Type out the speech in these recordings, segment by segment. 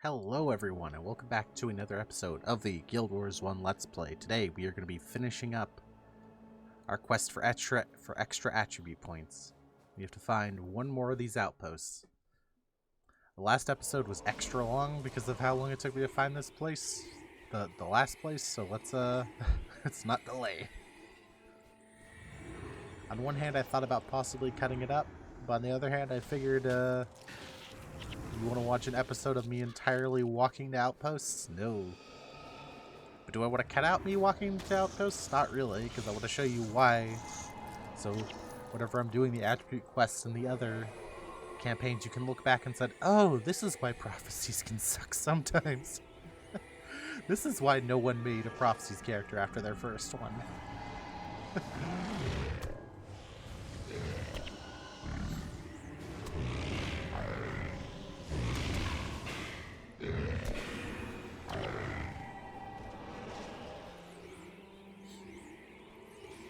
Hello everyone and welcome back to another episode of the Guild Wars 1 Let's Play. Today we are going to be finishing up our quest for extra attribute points. We have to find one more of these outposts. The last episode was extra long because of how long it took me to find this place, the last place, so let's let's not delay. On one hand I thought about possibly cutting it up, but on the other hand I figured you want to watch an episode of me entirely walking to outposts? No. But do I want to cut out me walking to outposts? Not really, because I want to show you why. So, whenever I'm doing the attribute quests in the other campaigns, you can look back and say, oh, this is why Prophecies can suck sometimes. This is why no one made a Prophecies character after their first one.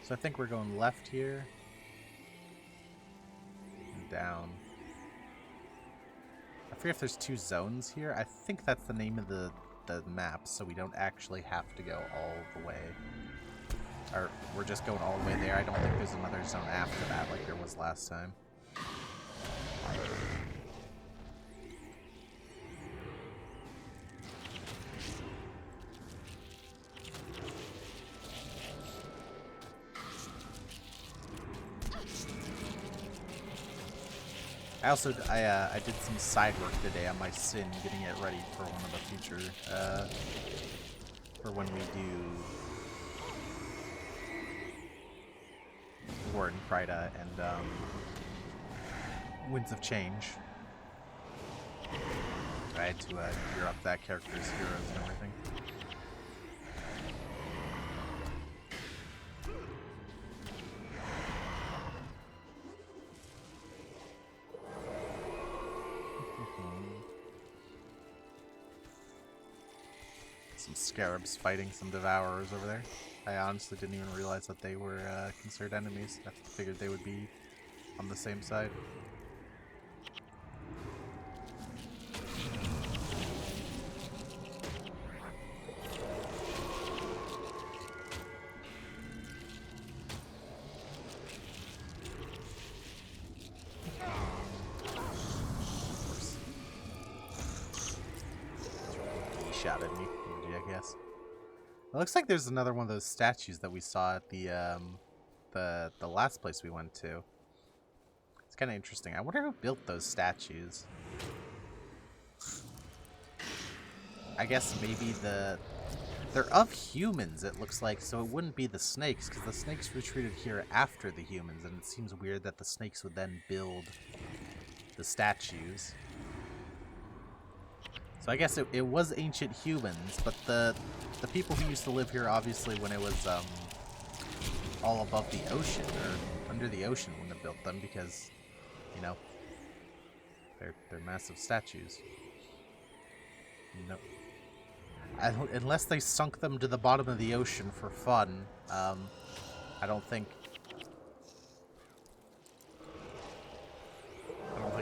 So I think we're going left here, and down. I forget if there's two zones here. I think that's the name of the map, so we don't actually have to go all the way. Or we're just going all the way there. I don't think there's another zone after that like there was last time. I did some side work today on my Sin, getting it ready for one of the future, for when we do War in Prida and Winds of Change. I had to gear up that character's heroes and everything. Some scarabs fighting some devourers over there. I honestly didn't even realize that they were considered enemies. I figured they would be on the same side. He shot at me. I guess. It looks like there's another one of those statues that we saw at the last place we went to. It's kind of interesting. I wonder who built those statues. I guess maybe they're of humans, it looks like, so it wouldn't be the snakes, because the snakes retreated here after the humans, and it seems weird that the snakes would then build the statues. So I guess it was ancient humans, but the people who used to live here, obviously, when it was all above the ocean, or under the ocean, wouldn't have built them, because, you know, they're massive statues. Nope. Unless they sunk them to the bottom of the ocean for fun, I don't think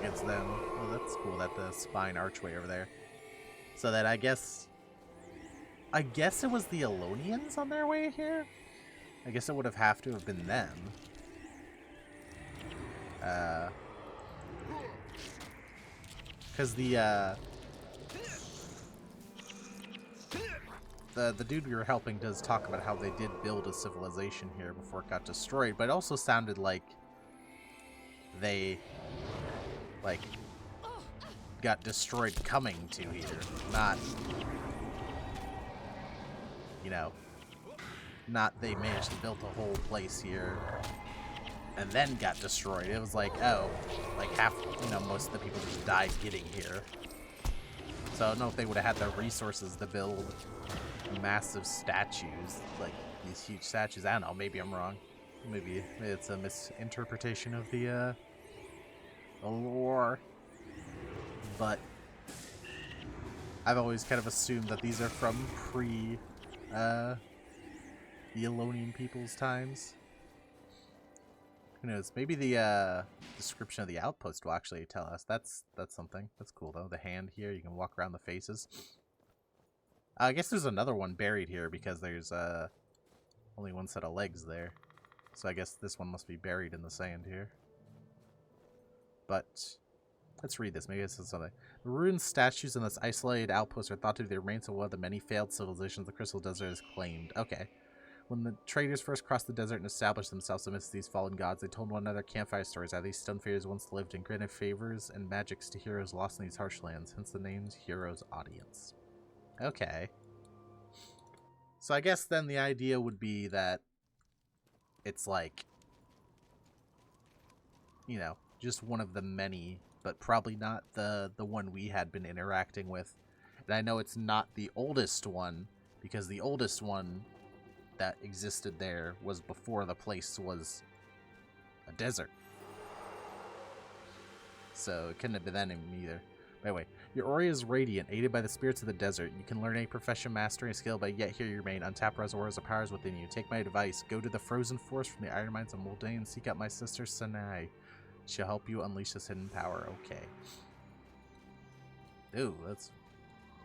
it's them. Oh, that's cool, that the spine archway over there. So that I guess it was the Elonians on their way here? I guess it would have to have been them. Because the dude we were helping does talk about how they did build a civilization here before it got destroyed, but it also sounded like they, like, got destroyed coming to here, not, you know, not they managed to build a whole place here and then got destroyed. It was like, oh, like half, you know, most of the people just died getting here. So I don't know if they would have had the resources to build massive statues, like these huge statues. I don't know, maybe I'm wrong. Maybe it's a misinterpretation of the lore. But I've always kind of assumed that these are from the Elonian people's times. Who knows? Maybe the description of the outpost will actually tell us. That's something. That's cool though. The hand here, you can walk around the faces. I guess there's another one buried here because there's only one set of legs there. So I guess this one must be buried in the sand here. But let's read this. Maybe this is something. The ruined statues in this isolated outpost are thought to be the remains of one of the many failed civilizations the Crystal Desert has claimed. Okay. When the traders first crossed the desert and established themselves amidst these fallen gods, they told one another campfire stories how these stone figures once lived and granted favors and magics to heroes lost in these harsh lands, hence the name's Heroes Audience. Okay. So I guess then the idea would be that it's like, you know, just one of the many, but probably not the one we had been interacting with. And I know it's not the oldest one, because the oldest one that existed there was before the place was a desert. So it couldn't have been that either. By the way, your aura is radiant, aided by the spirits of the desert. You can learn any profession, mastery, and skill, but yet here you remain. Untap reservoirs of powers within you. Take my advice. Go to the frozen forest from the iron mines of Moldane and seek out my sister Sanai. She'll help you unleash this hidden power. Okay. Ooh, that's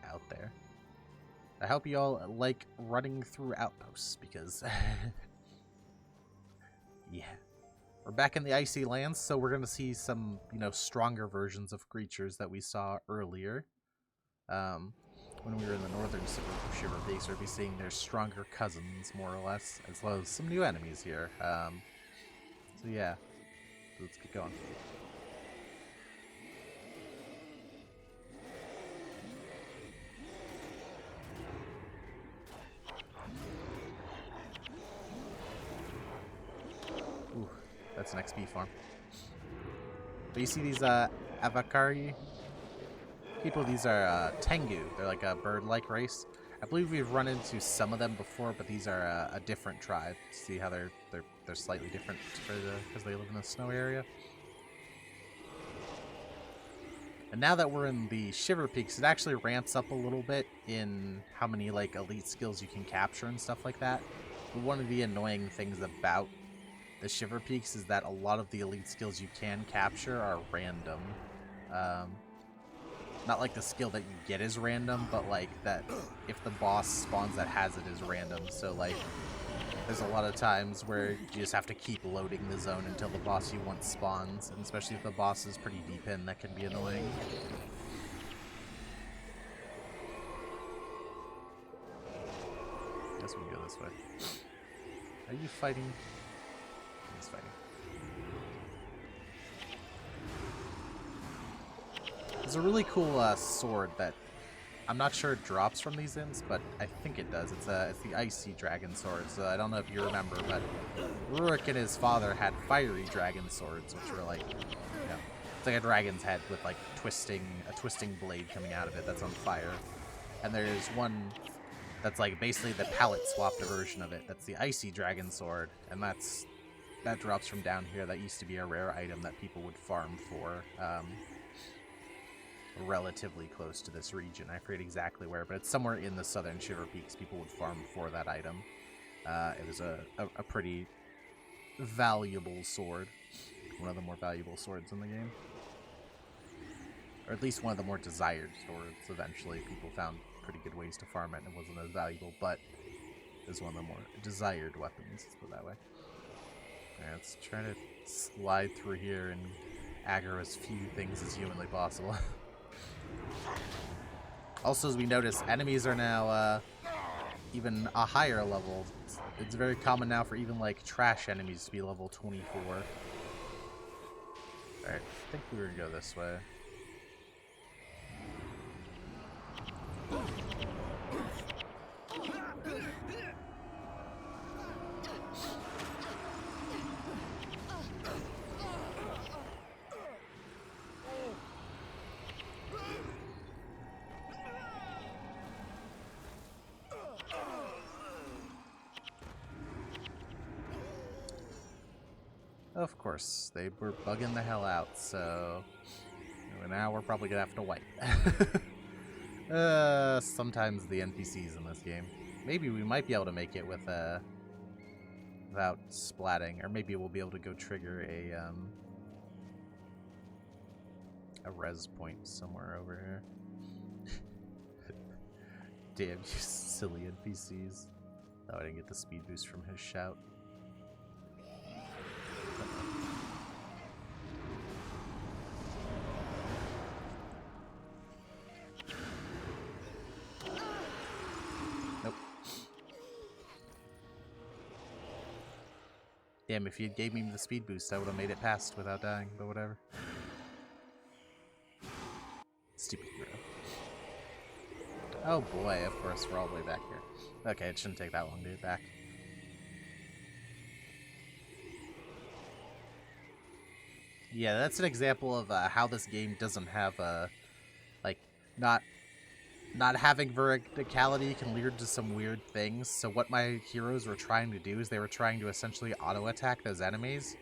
out there. I hope you all like running through outposts, because yeah. We're back in the icy lands, so we're going to see some, you know, stronger versions of creatures that we saw earlier. When we were in the northern Shiver Peaks, we'll be seeing their stronger cousins, more or less, as well as some new enemies here. So yeah, let's get going. Ooh, that's an XP farm. But you see these Avakari people? These are Tengu. They're like a bird-like race. I believe we've run into some of them before, but these are a different tribe. See how they're slightly different because they live in the snow area. And now that we're in the Shiver Peaks, it actually ramps up a little bit in how many like elite skills you can capture and stuff like that. But one of the annoying things about the Shiver Peaks is that a lot of the elite skills you can capture are random. Not like the skill that you get is random, but like that if the boss spawns that has it is random. So like there's a lot of times where you just have to keep loading the zone until the boss you want spawns, and especially if the boss is pretty deep in, that can be annoying. I guess we can go this way. Are you fighting? He's fighting. There's a really cool sword that I'm not sure it drops from these inns, but I think it does. It's the Icy Dragon Sword. So I don't know if you remember, but Rurik and his father had fiery dragon swords, which were like, you know, it's like a dragon's head with like a twisting blade coming out of it that's on fire. And there's one that's like basically the palette swapped version of it. That's the Icy Dragon Sword, and that drops from down here. That used to be a rare item that people would farm for. Relatively close to this region. I forget exactly where, but it's somewhere in the southern Shiver Peaks. People would farm for that item. It was a pretty valuable sword. One of the more valuable swords in the game. Or at least one of the more desired swords. Eventually, people found pretty good ways to farm it, and it wasn't as valuable, but it was one of the more desired weapons, let's put it that way. Alright, let's try to slide through here and aggro as few things as humanly possible. Also, as we notice, enemies are now even a higher level. It's very common now for even like trash enemies to be level 24. Alright, I think we're gonna go this way. Of course, they were bugging the hell out, so now we're probably gonna have to wipe. Sometimes the NPCs in this game. Maybe we might be able to make it with without splatting. Or maybe we'll be able to go trigger a res point somewhere over here. Damn, you silly NPCs. Oh, I didn't get the speed boost from his shout. Nope. Damn, if you gave me the speed boost, I would have made it past without dying, but whatever. Stupid hero. Oh boy, of course, we're all the way back here. Okay, it shouldn't take that long to get back. Yeah, that's an example of how this game doesn't have like not having verticality can lead to some weird things. So what my heroes were trying to do is they were trying to essentially auto attack those enemies,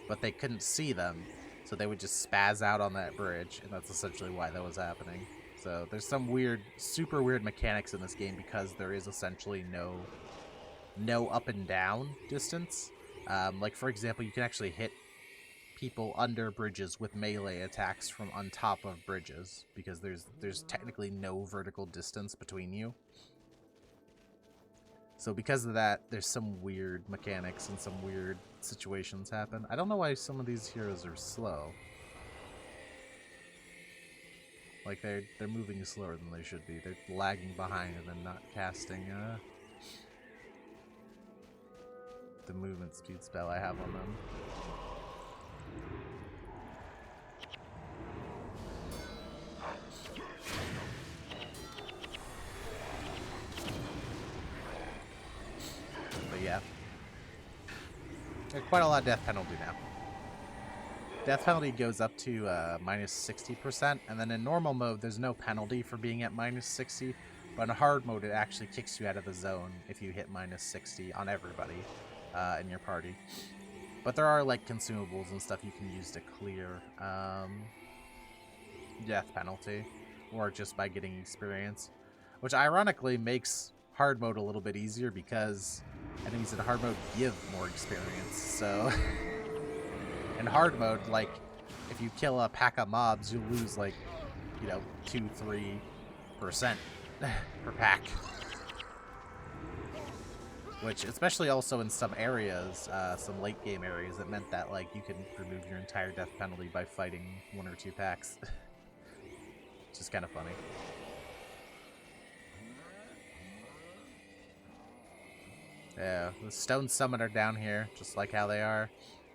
but they couldn't see them, so they would just spaz out on that bridge, and that's essentially why that was happening. So there's some weird, super weird mechanics in this game because there is essentially no up and down distance. Like for example, you can actually hit people under bridges with melee attacks from on top of bridges because there's technically no vertical distance between you. So because of that, there's some weird mechanics and some weird situations happen. I don't know why some of these heroes are slow. Like they're moving slower than they should be. They're lagging behind and then not casting the movement speed spell I have on them. But yeah. Quite a lot of death penalty now. Death penalty goes up to minus 60%, and then in normal mode, there's no penalty for being at minus 60, but in hard mode, it actually kicks you out of the zone if you hit minus 60 on everybody in your party. But there are, like, consumables and stuff you can use to clear death penalty, or just by getting experience, which ironically makes hard mode a little bit easier because enemies in hard mode give more experience, so... In hard mode, like, if you kill a pack of mobs, you'll lose, like, you know, 2-3% per pack. Which, especially also in some areas, some late game areas, it meant that, like, you can remove your entire death penalty by fighting 1 or 2 packs. Which is kind of funny. Yeah, the Stone Summit are down here, just like how they are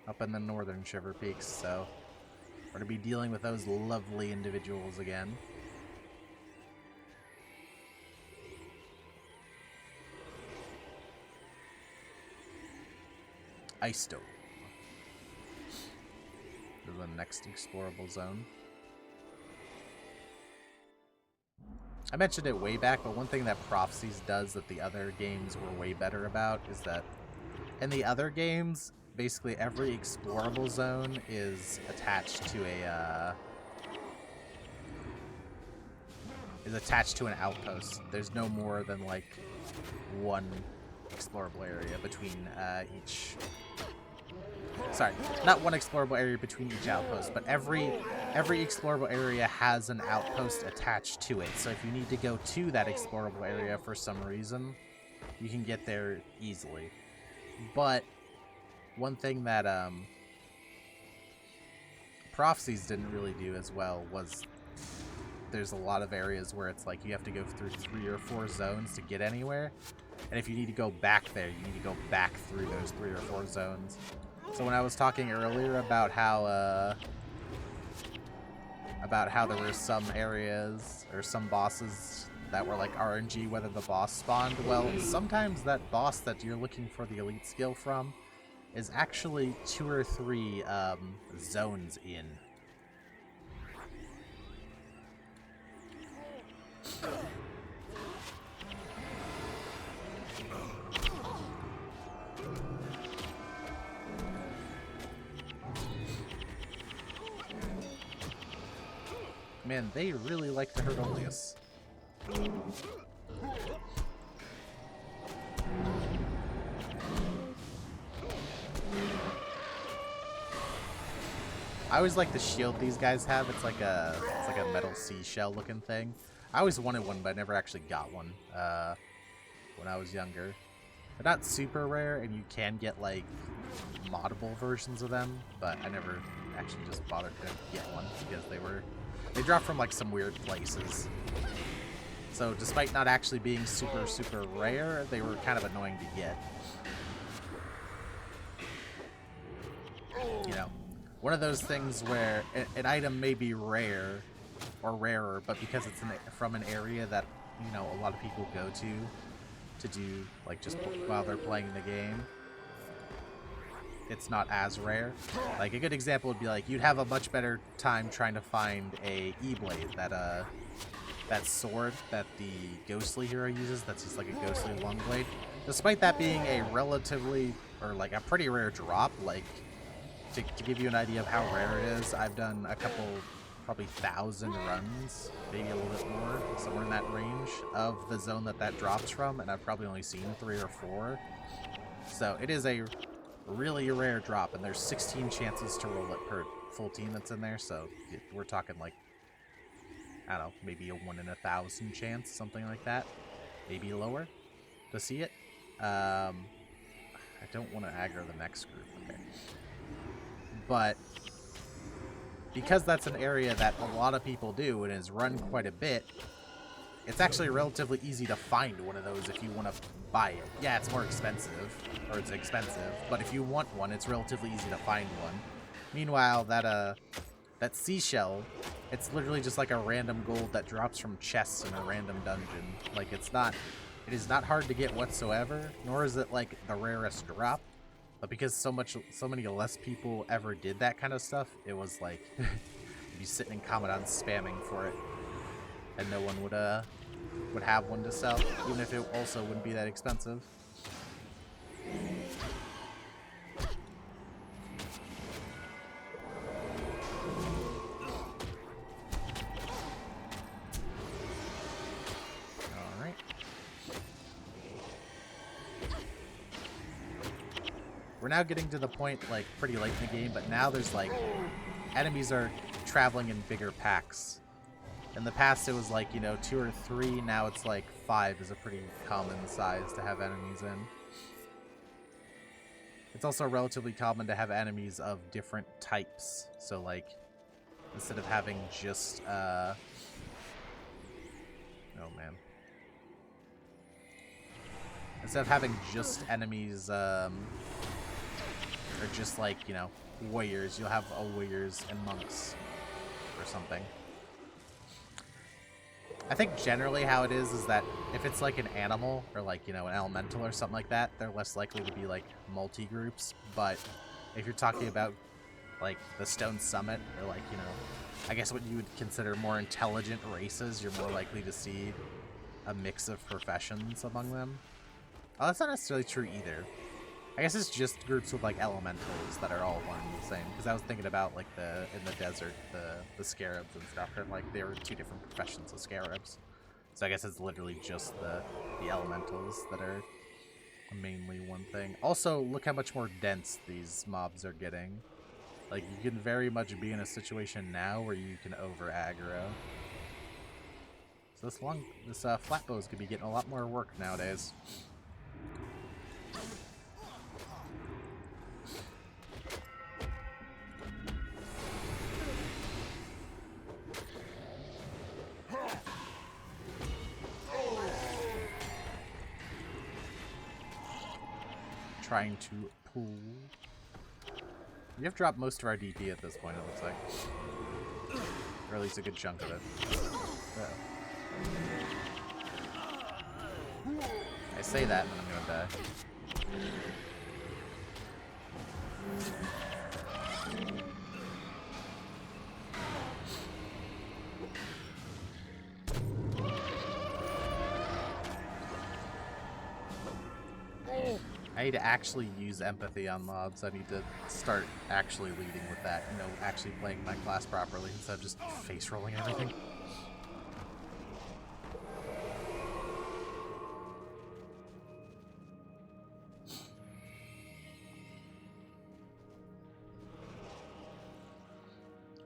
up in the northern Shiver Peaks, so we're going to be dealing with those lovely individuals again. Ice Dome. This is the next explorable zone. I mentioned it way back, but one thing that Prophecies does that the other games were way better about is that in the other games, basically every explorable zone is attached to an outpost. There's no more than like one explorable area between each. Sorry, not one explorable area between each outpost, but every explorable area has an outpost attached to it. So if you need to go to that explorable area for some reason, you can get there easily. But one thing that Prophecies didn't really do as well was there's a lot of areas where it's like you have to go through 3 or 4 zones to get anywhere. And if you need to go back there, you need to go back through those 3 or 4 zones. So when I was talking earlier about how there were some areas or some bosses that were like RNG, whether the boss spawned, well, sometimes that boss that you're looking for the elite skill from is actually 2 or 3 zones in. Man, they really like to hurt Oleus. I always like the shield these guys have. It's like a metal seashell looking thing. I always wanted one, but I never actually got one when I was younger. They're not super rare, and you can get like moddable versions of them, but I never actually just bothered to get one because they drop from like some weird places. So despite not actually being super rare, they were kind of annoying to get. You know, one of those things where an item may be rare or rarer, but because it's from an area that, you know, a lot of people go to do, like, just while they're playing the game, it's not as rare. Like, a good example would be, like, you'd have a much better time trying to find a E-Blade, that sword that the Ghostly hero uses, that's just like a Ghostly long blade. Despite that being a relatively, or like a pretty rare drop, like, to give you an idea of how rare it is, I've done a couple, probably 1,000 runs, maybe a little bit more, somewhere in that range, of the zone that drops from, and I've probably only seen 3 or 4. So it is a really rare drop, and there's 16 chances to roll it per full team that's in there, so we're talking like, I don't know, maybe a 1 in 1,000 chance, something like that, maybe lower, to see it. I don't want to aggro the next group, okay. But because that's an area that a lot of people do and is run quite a bit, it's actually relatively easy to find one of those if you want to buy it. Yeah, it's more expensive, or it's expensive, but if you want one, it's relatively easy to find one. Meanwhile, that seashell, it's literally just like a random gold that drops from chests in a random dungeon. Like, it is not hard to get whatsoever, nor is it like the rarest drop. But because so many less people ever did that kind of stuff, it was like you'd be sitting in Commandant spamming for it, and no one would have one to sell, even if it also wouldn't be that expensive. All right. We're now getting to the point, like, pretty late in the game, but now there's, like, enemies are traveling in bigger packs. In the past, it was, like, you know, 2 or 3. Now it's, like, 5 is a pretty common size to have enemies in. It's also relatively common to have enemies of different types. So, like, instead of having just, oh, man. Instead of having just enemies, or just, like, you know, warriors, you'll have warriors and monks or something. I think generally how it is that if it's like an animal or like, you know, an elemental or something like that, they're less likely to be like multi-groups. But if you're talking about like the Stone Summit or like, you know, I guess what you would consider more intelligent races, you're more likely to see a mix of professions among them. Oh, that's not necessarily true either. I guess it's just groups with like elementals that are all one and the same. Because I was thinking about like in the desert, the scarabs and stuff, and like there were 2 different professions of scarabs. So I guess it's literally just the elementals that are mainly one thing. Also, look how much more dense these mobs are getting. Like, you can very much be in a situation now where you can over aggro. So this flatbow is gonna be getting a lot more work nowadays. Trying to pull. We have dropped most of our DP at this point, it looks like. Or at least a good chunk of it. I say that and then I'm gonna die. I need to actually use empathy on mobs. I need to start actually leading with that. You know, actually playing my class properly instead of just face rolling everything.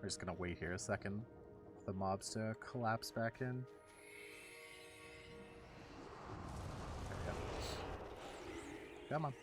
We're just gonna wait here a second for the mobs to collapse back in. There we go. Come on.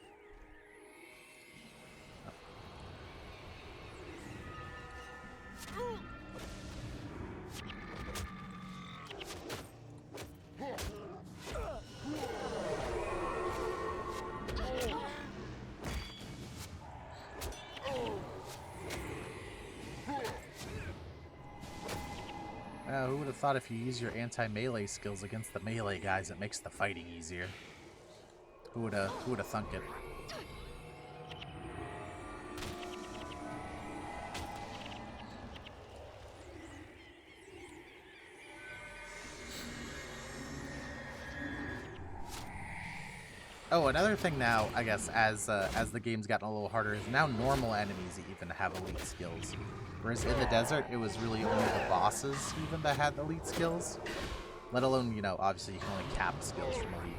Who would have thought if you use your anti-melee skills against the melee guys, it makes the fighting easier? Who would have thunk it? Oh, another thing now, I guess, as the game's gotten a little harder, is now normal enemies even have elite skills. Whereas in the desert, it was really only the bosses even that had elite skills. Let alone, you know, obviously you can only cap skills from elite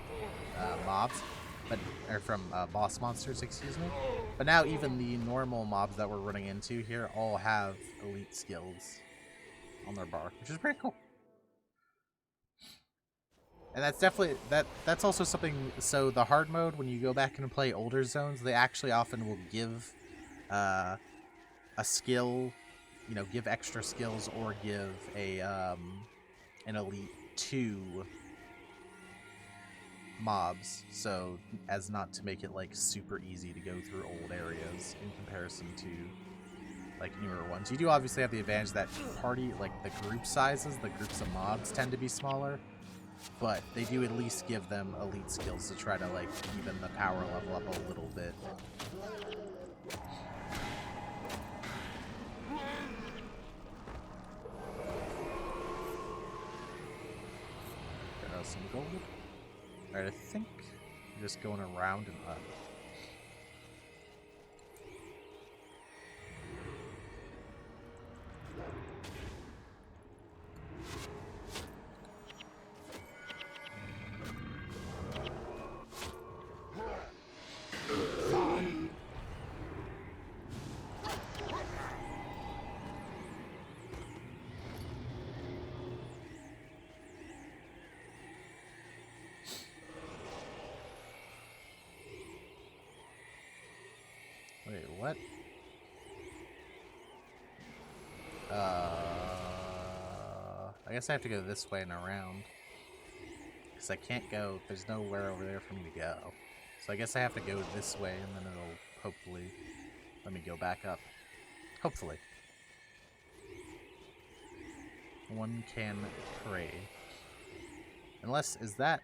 mobs, or from boss monsters, excuse me. But now even the normal mobs that we're running into here all have elite skills on their bar, which is pretty cool. And that's definitely, that's also something, so the hard mode, when you go back and play older zones, they actually often will give a skill, you know, give extra skills or give a an elite to mobs, so as not to make it like super easy to go through old areas in comparison to like newer ones. You do obviously have the advantage that party, like the group sizes, the groups of mobs tend to be smaller, but they do at least give them elite skills to try to like even the power level up a little bit. Got some gold. Alright, I think I'm just going around and up. Wait, what? I guess I have to go this way and around. Because I can't go, there's nowhere over there for me to go. So I guess I have to go this way and then it'll hopefully let me go back up. Hopefully. One can pray. Unless, is that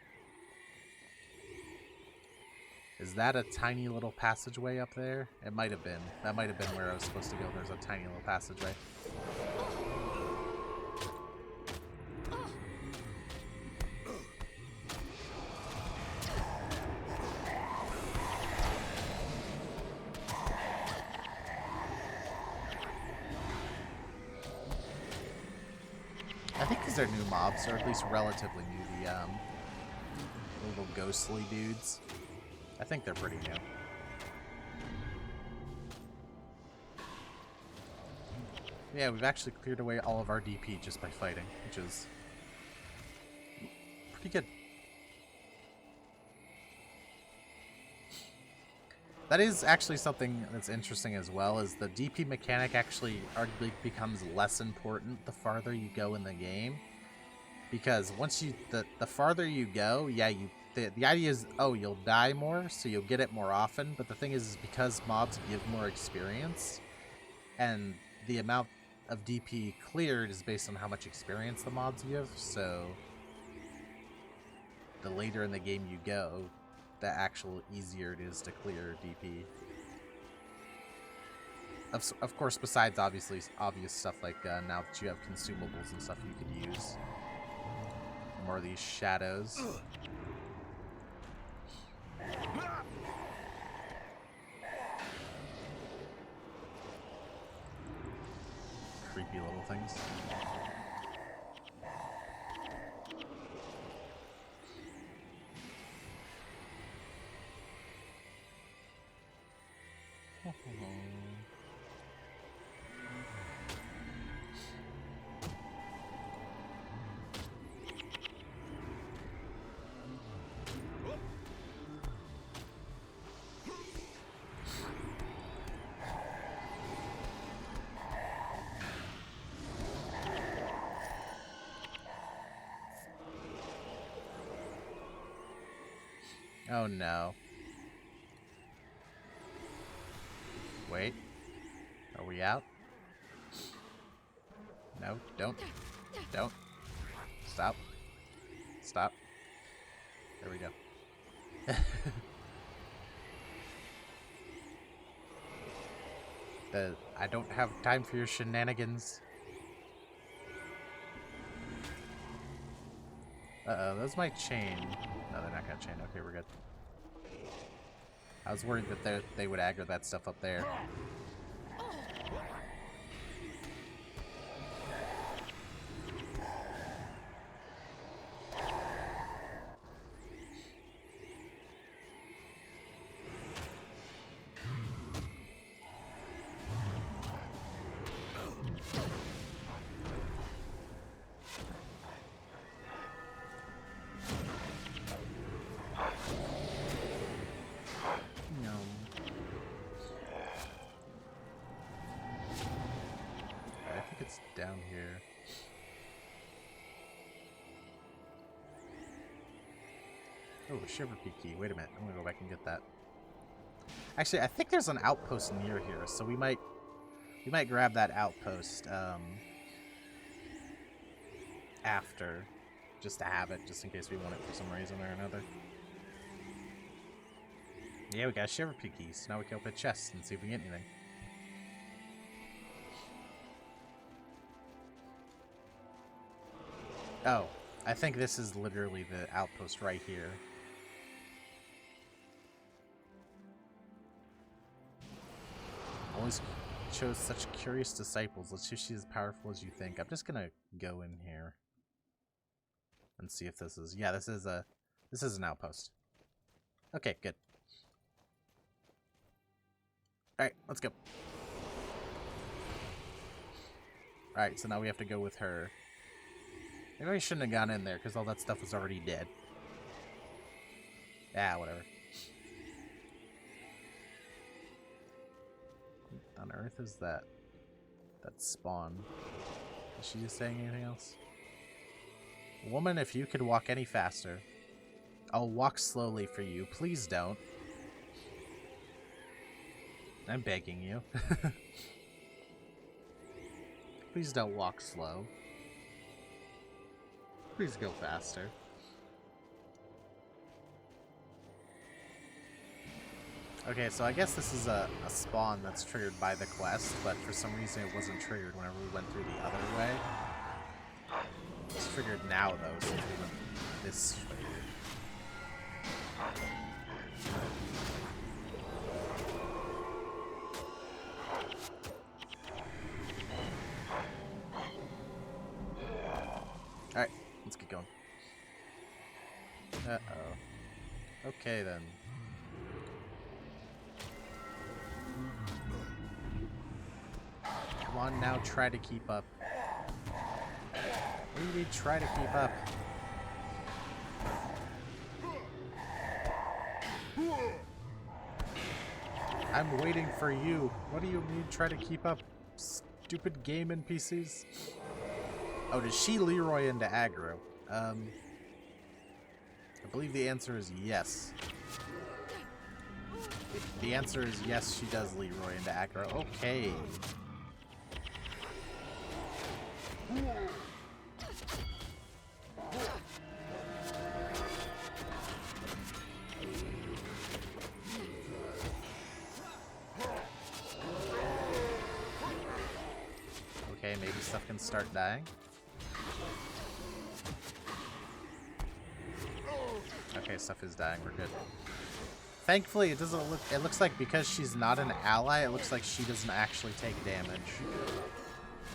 a tiny little passageway up there? It might have been. That might have been where I was supposed to go. There's a tiny little passageway. I think these are new mobs, or at least relatively new. The little ghostly dudes. I think they're pretty new. Yeah, we've actually cleared away all of our DP just by fighting, which is pretty good. That is actually something that's interesting as well, is the DP mechanic actually arguably becomes less important the farther you go in the game. Because once you, the farther you go, yeah, the idea is, oh, you'll die more, so you'll get it more often, but the thing is because mobs give more experience, and the amount of DP cleared is based on how much experience the mobs give, so the later in the game you go, the actual easier it is to clear DP. Of course, besides obvious stuff like now that you have consumables and stuff you could use. More of these shadows. Creepy little things. Oh no. Wait. Are we out? No, don't. Don't. Stop. Stop. There we go. I don't have time for your shenanigans. Uh-oh, that's my chain. No, they're not gonna chain. Okay, we're good. I was worried that they would aggro that stuff up there. No. I think it's down here. Oh, a Shiver Peak key. Wait a minute. I'm gonna go back and get that. Actually, I think there's an outpost near here, so we might grab that outpost after, just to have it, just in case we want it for some reason or another. Yeah, we got a Shiver Peak key, so now we can open a chest and see if we get anything. Oh, I think this is literally the outpost right here. Always chose such curious disciples. Let's see if she's as powerful as you think. I'm just gonna go in here and see if this is... Yeah, this is an outpost. Okay, good. Alright, let's go. Alright, so now we have to go with her. Maybe I shouldn't have gone in there, because all that stuff was already dead. Yeah, whatever. What on earth is that? That spawn. Is she just saying anything else? Woman, if you could walk any faster, I'll walk slowly for you. Please don't. I'm begging you. Please don't walk slow. Please go faster. Okay, so I guess this is a spawn that's triggered by the quest, but for some reason it wasn't triggered whenever we went through the other way. It's triggered now, though, since we went this way. Alright, let's get going. Uh-oh. Okay, then. Come on now, try to keep up. What do you mean, try to keep up? I'm waiting for you. What do you mean, try to keep up? Stupid game NPCs? Oh, did she Leroy into aggro? I believe the answer is yes. The answer is yes, she does Leroy into aggro. Okay. Okay, maybe stuff can start dying. Okay, stuff is dying. We're good. Thankfully, it doesn't look... It looks like because she's not an ally, it looks like she doesn't actually take damage.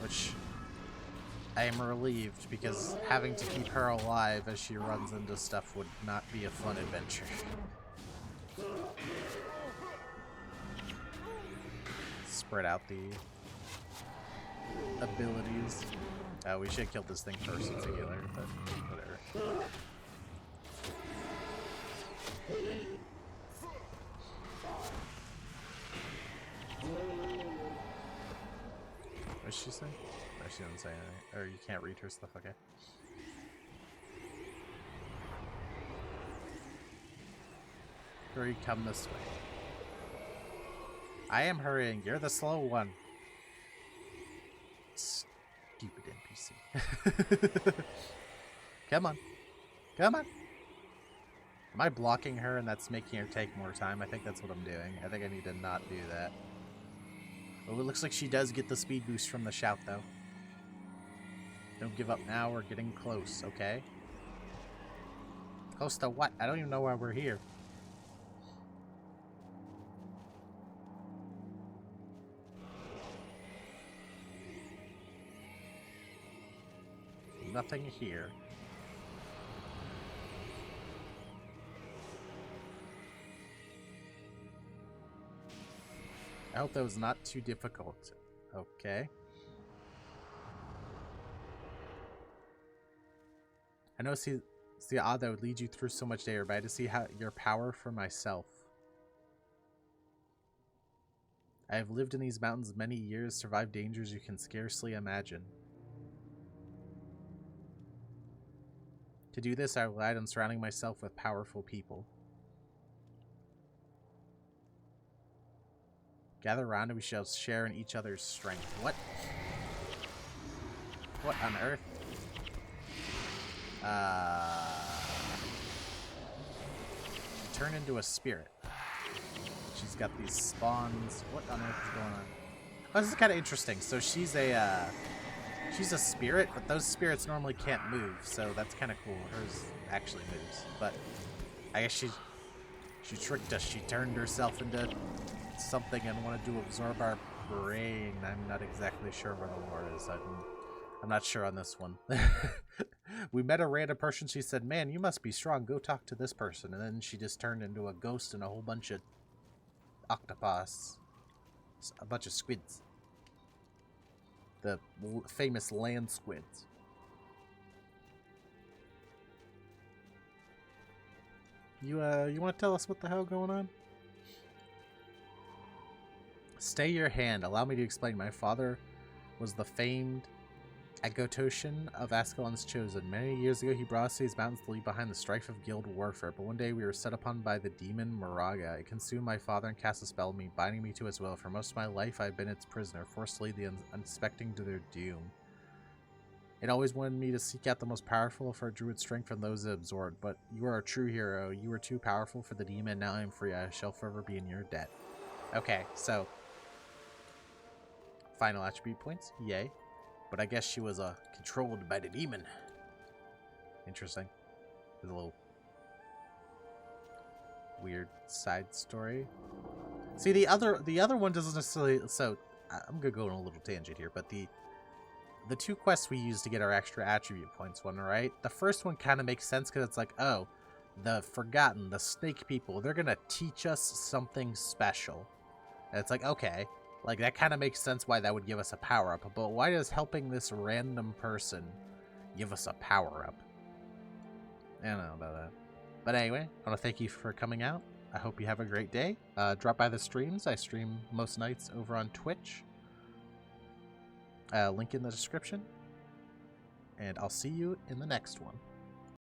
Which... I am relieved, because having to keep her alive as she runs into stuff would not be a fun adventure. Spread out the abilities. We should have killed this thing first with the healer, but whatever. What did she say? Oh, she didn't say anything. Or you can't read her stuff, okay. Hurry, come this way. I am hurrying. You're the slow one. Stupid NPC. Come on. Come on. Am I blocking her and that's making her take more time? I think that's what I'm doing. I think I need to not do that. Oh, it looks like she does get the speed boost from the shout, though. Don't give up now. We're getting close, okay? Close to what? I don't even know why we're here. Nothing here. I hope that was not too difficult. Okay. I know it's the odd that would lead you through so much danger, but I had to see how your power for myself. I have lived in these mountains many years, survived dangers you can scarcely imagine. To do this, I relied on surrounding myself with powerful people. Gather around and we shall share in each other's strength. What? What on earth? Turn into a spirit. She's got these spawns. What on earth is going on? Oh, this is kind of interesting. So she's a spirit, but those spirits normally can't move, so that's kind of cool. Hers actually moves, but I guess she tricked us. She turned herself into something and wanted to absorb our brain. I'm not exactly sure where the lore is. I'm not sure on this one. We met a random person. She said, "Man, you must be strong. Go talk to this person." And then she just turned into a ghost and a whole bunch of octopus, a bunch of squids. The famous land squids. You want to tell us what the hell going on? Stay your hand. Allow me to explain. My father was the famed Agotoshan of Ascalon's Chosen. Many years ago, he brought us to these mountains to leave behind the strife of guild warfare. But one day, we were set upon by the demon Moraga. It consumed my father and cast a spell on me, binding me to its will. For most of my life, I've been its prisoner, forced to lead the unsuspecting to their doom. It always wanted me to seek out the most powerful of our druid strength from those it absorbed. But you are a true hero. You were too powerful for the demon. Now I am free. I shall forever be in your debt. Okay, so final attribute points. Yay. But I guess she was controlled by the demon. Interesting. There's a little weird side story. See, the other one doesn't necessarily. So I'm gonna go on a little tangent here, but the two quests we use to get our extra attribute points one, right? The first one kind of makes sense because it's like, oh, the Forgotten, the Snake People, they're gonna teach us something special. And it's like, okay. Like, that kind of makes sense why that would give us a power-up. But why does helping this random person give us a power-up? I don't know about that. But anyway, I want to thank you for coming out. I hope you have a great day. Drop by the streams. I stream most nights over on Twitch. Link in the description. And I'll see you in the next one.